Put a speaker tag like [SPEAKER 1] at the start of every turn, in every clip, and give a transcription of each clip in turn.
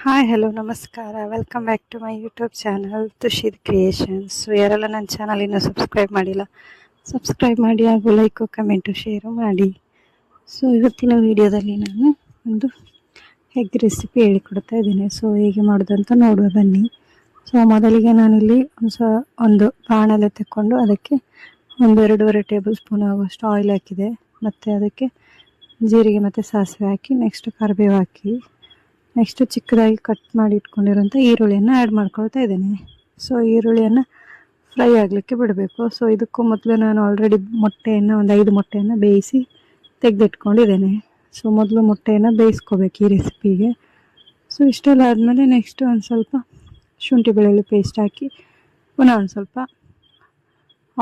[SPEAKER 1] Hi hello ನಮಸ್ಕಾರ. Welcome back to my YouTube channel Tushid creations. ಯಾರೆಲ್ಲ ನನ್ನ ಚಾನಲ್ ಇನ್ನೂ ಸಬ್ಸ್ಕ್ರೈಬ್ ಮಾಡಿಲ್ಲ, ಸಬ್ಸ್ಕ್ರೈಬ್ ಮಾಡಿ, ಹಾಗೂ ಲೈಕು ಕಮೆಂಟು ಶೇರು ಮಾಡಿ. ಸೊ ಇವತ್ತಿನ ವಿಡಿಯೋದಲ್ಲಿ ನಾನು ಒಂದು ಎಗ್ ರೆಸಿಪಿ ಹೇಳಿಕೊಡ್ತಾ ಇದ್ದೀನಿ. ಸೊ ಹೇಗೆ ಮಾಡೋದಂತ ನೋಡುವ ಬನ್ನಿ. ಸೊ ಮೊದಲಿಗೆ ನಾನಿಲ್ಲಿ ಒಂದು ಬಾಣಲೆ ತಗೊಂಡು ಅದಕ್ಕೆ 1-2.5 ಟೇಬಲ್ ಸ್ಪೂನ್ ಆಗುವಷ್ಟು ಆಯಿಲ್ ಹಾಕಿದೆ. ಮತ್ತು ಅದಕ್ಕೆ ಜೀರಿಗೆ ಮತ್ತು ಸಾಸಿವೆ ಹಾಕಿ, ನೆಕ್ಸ್ಟ್ ಕರಿಬೇವು ಹಾಕಿ, ನೆಕ್ಸ್ಟ್ ಚಿಕ್ಕದಾಗಿ ಕಟ್ ಮಾಡಿ ಇಟ್ಕೊಂಡಿರೋಂಥ ಈರುಳ್ಳಿಯನ್ನು ಆ್ಯಡ್ ಮಾಡ್ಕೊಳ್ತಾ ಇದ್ದೇನೆ. ಸೊ ಈರುಳ್ಳಿಯನ್ನು ಫ್ರೈ ಆಗಲಿಕ್ಕೆ ಬಿಡಬೇಕು. ಸೊ ಇದಕ್ಕೂ ಮೊದಲು ನಾನು ಆಲ್ರೆಡಿ ಒಂದು 5 ಮೊಟ್ಟೆಯನ್ನು ಬೇಯಿಸಿ ತೆಗೆದಿಟ್ಕೊಂಡಿದ್ದೇನೆ. ಸೊ ಮೊದಲು ಮೊಟ್ಟೆಯನ್ನು ಬೇಯಿಸ್ಕೋಬೇಕು ಈ ರೆಸಿಪಿಗೆ. ಸೊ ಇಷ್ಟೆಲ್ಲ ಆದಮೇಲೆ ನೆಕ್ಸ್ಟ್ ಒಂದು ಸ್ವಲ್ಪ ಶುಂಠಿ ಬೆಳ್ಳುಳ್ಳಿ ಪೇಸ್ಟ್ ಹಾಕಿ ಪುನಃ ಒಂದು ಸ್ವಲ್ಪ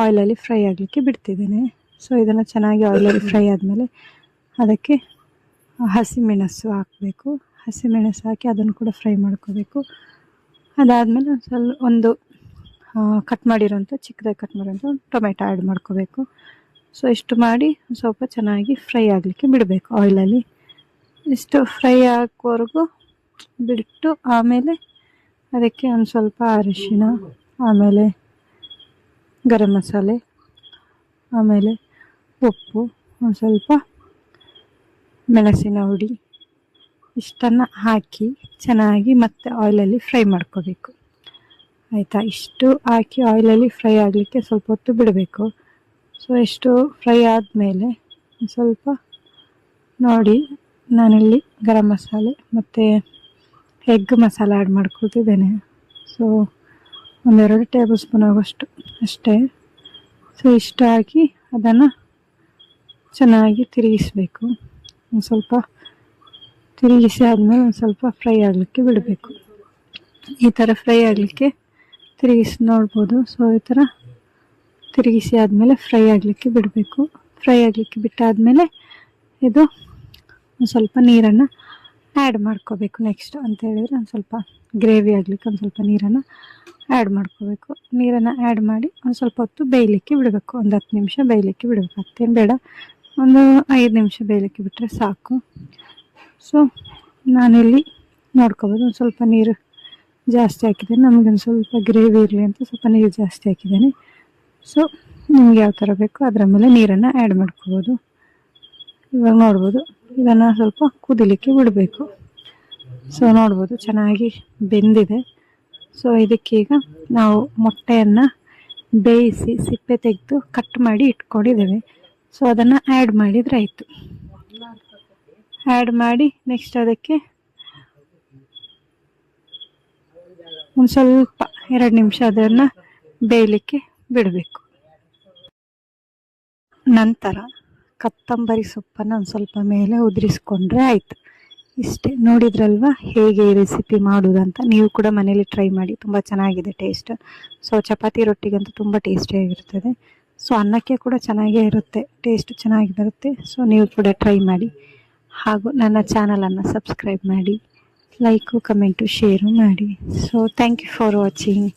[SPEAKER 1] ಆಯಿಲಲ್ಲಿ ಫ್ರೈ ಆಗಲಿಕ್ಕೆ ಬಿಡ್ತಿದ್ದೇನೆ. ಸೊ ಇದನ್ನು ಚೆನ್ನಾಗಿ ಆಯಿಲಲ್ಲಿ ಫ್ರೈ ಆದಮೇಲೆ ಅದಕ್ಕೆ ಹಸಿಮೆಣಸು ಹಾಕಬೇಕು. ಹಸಿಮೆಣಸು ಹಾಕಿ ಅದನ್ನು ಕೂಡ ಫ್ರೈ ಮಾಡ್ಕೋಬೇಕು. ಅದಾದಮೇಲೆ ಒಂದು ಕಟ್ ಮಾಡಿರೋಂಥ ಚಿಕ್ಕದಾಗಿ ಕಟ್ ಮಾಡಿರೋಂಥ ಟೊಮೆಟೊ ಆ್ಯಡ್ ಮಾಡ್ಕೋಬೇಕು. ಸೊ ಇಷ್ಟು ಮಾಡಿ ಸ್ವಲ್ಪ ಚೆನ್ನಾಗಿ ಫ್ರೈ ಆಗಲಿಕ್ಕೆ ಬಿಡಬೇಕು ಆಯಿಲಲ್ಲಿ. ಇಷ್ಟು ಫ್ರೈ ಆಗೋವರೆಗೂ ಬಿಟ್ಟು ಆಮೇಲೆ ಅದಕ್ಕೆ ಒಂದು ಸ್ವಲ್ಪ ಅರಿಶಿನ, ಆಮೇಲೆ ಗರಂ ಮಸಾಲೆ, ಆಮೇಲೆ ಉಪ್ಪು, ಒಂದು ಸ್ವಲ್ಪ ಮೆಣಸಿನ ಹುಡಿ ಇಷ್ಟನ್ನು ಹಾಕಿ ಚೆನ್ನಾಗಿ ಮತ್ತೆ ಆಯಿಲಲ್ಲಿ ಫ್ರೈ ಮಾಡ್ಕೋಬೇಕು. ಆಯಿತಾ? ಇಷ್ಟು ಹಾಕಿ ಆಯಿಲಲ್ಲಿ ಫ್ರೈ ಆಗಲಿಕ್ಕೆ ಸ್ವಲ್ಪ ಹೊತ್ತು ಬಿಡಬೇಕು. ಸೊ ಇಷ್ಟು ಫ್ರೈ ಆದಮೇಲೆ ಸ್ವಲ್ಪ ನೋಡಿ, ನಾನಿಲ್ಲಿ ಗರಂ ಮಸಾಲೆ ಮತ್ತು ಎಗ್ ಮಸಾಲೆ ಆ್ಯಡ್ ಮಾಡ್ಕೊಳ್ತಿದ್ದೇನೆ. ಸೊ 1-2 ಟೇಬಲ್ ಸ್ಪೂನ್ ಆಗುವಷ್ಟು ಅಷ್ಟೇ. ಸೊ ಇಷ್ಟು ಹಾಕಿ ಅದನ್ನು ಚೆನ್ನಾಗಿ ತಿರುಗಿಸಬೇಕು. ಒಂದು ಸ್ವಲ್ಪ ತಿರುಗಿಸಿ ಆದಮೇಲೆ ಒಂದು ಸ್ವಲ್ಪ ಫ್ರೈ ಆಗಲಿಕ್ಕೆ ಬಿಡಬೇಕು. ಈ ಥರ ಫ್ರೈ ಆಗಲಿಕ್ಕೆ ತಿರುಗಿಸಿ ನೋಡ್ಬೋದು. ಸೊ ಈ ಥರ ತಿರುಗಿಸಿ ಆದಮೇಲೆ ಫ್ರೈ ಆಗಲಿಕ್ಕೆ ಬಿಡಬೇಕು. ಫ್ರೈ ಆಗಲಿಕ್ಕೆ ಬಿಟ್ಟಾದಮೇಲೆ ಇದು ಒಂದು ಸ್ವಲ್ಪ ನೀರನ್ನು ಆ್ಯಡ್ ಮಾಡ್ಕೋಬೇಕು. ನೆಕ್ಸ್ಟ್ ಅಂತ ಹೇಳಿದರೆ ಒಂದು ಸ್ವಲ್ಪ ಗ್ರೇವಿ ಆಗಲಿಕ್ಕೆ ಒಂದು ಸ್ವಲ್ಪ ನೀರನ್ನು ಆ್ಯಡ್ ಮಾಡ್ಕೋಬೇಕು. ನೀರನ್ನು ಆ್ಯಡ್ ಮಾಡಿ ಒಂದು ಸ್ವಲ್ಪ ಹೊತ್ತು ಬೇಯಲಿಕ್ಕೆ ಬಿಡಬೇಕು. ಒಂದು 10 ನಿಮಿಷ ಬೇಯಲಿಕ್ಕೆ ಬಿಡಬೇಕು. ಅತ್ತೇನು ಬೇಡ, ಒಂದು 5 ನಿಮಿಷ ಬೇಯಲಿಕ್ಕೆ ಬಿಟ್ಟರೆ ಸಾಕು. ಸೊ ನಾನಿಲ್ಲಿ ನೋಡ್ಕೋಬೋದು, ಒಂದು ಸ್ವಲ್ಪ ನೀರು ಜಾಸ್ತಿ ಹಾಕಿದ್ದೇನೆ. ನಮಗೊಂದು ಸ್ವಲ್ಪ ಗ್ರೇವಿ ಇರಲಿ ಅಂತ ಸ್ವಲ್ಪ ನೀರು ಜಾಸ್ತಿ ಹಾಕಿದ್ದೇನೆ. ಸೊ ನಿಮ್ಗೆ ಯಾವ ಥರ ಬೇಕೋ ಅದರ ಮೇಲೆ ನೀರನ್ನು ಆ್ಯಡ್ ಮಾಡ್ಕೋಬೋದು. ಇವಾಗ ನೋಡ್ಬೋದು, ಇದನ್ನು ಸ್ವಲ್ಪ ಕುದಿಲಿಕ್ಕೆ ಬಿಡಬೇಕು. ಸೊ ನೋಡ್ಬೋದು ಚೆನ್ನಾಗಿ ಬೆಂದಿದೆ. ಸೊ ಇದಕ್ಕೀಗ ನಾವು ಮೊಟ್ಟೆಯನ್ನು ಬೇಯಿಸಿ ಸಿಪ್ಪೆ ತೆಗೆದು ಕಟ್ ಮಾಡಿ ಇಟ್ಕೊಂಡಿದ್ದೇವೆ. ಸೊ ಅದನ್ನು ಆ್ಯಡ್ ಮಾಡಿದರೆ ಆಯಿತು. ಆ್ಯಡ್ ಮಾಡಿ ನೆಕ್ಸ್ಟ್ ಅದಕ್ಕೆ ಒಂದು ಸ್ವಲ್ಪ 2 ನಿಮಿಷ ಅದನ್ನು ಬೇಯಲಿಕ್ಕೆ ಬಿಡಬೇಕು. ನಂತರ ಕೊತ್ತಂಬರಿ ಸೊಪ್ಪನ್ನು ಒಂದು ಸ್ವಲ್ಪ ಮೇಲೆ ಉದುರಿಸ್ಕೊಂಡ್ರೆ ಆಯಿತು. ಇಷ್ಟೇ. ನೋಡಿದ್ರಲ್ವ ಹೇಗೆ ಈ ರೆಸಿಪಿ ಮಾಡೋದಂತ. ನೀವು ಕೂಡ ಮನೇಲಿ ಟ್ರೈ ಮಾಡಿ, ತುಂಬ ಚೆನ್ನಾಗಿದೆ ಟೇಸ್ಟ್. ಸೊ ಚಪಾತಿ ರೊಟ್ಟಿಗಂತೂ ತುಂಬ ಟೇಸ್ಟಿಯಾಗಿರ್ತದೆ. ಸೊ ಅನ್ನಕ್ಕೆ ಕೂಡ ಚೆನ್ನಾಗೇ ಇರುತ್ತೆ, ಟೇಸ್ಟ್ ಚೆನ್ನಾಗಿ ಬರುತ್ತೆ. ಸೊ ನೀವು ಕೂಡ ಟ್ರೈ ಮಾಡಿ, ಹಾಗೂ ನನ್ನ ಚಾನಲನ್ನು ಸಬ್ಸ್ಕ್ರೈಬ್ ಮಾಡಿ, ಲೈಕು ಕಮೆಂಟು ಶೇರು ಮಾಡಿ. So thank you for watching.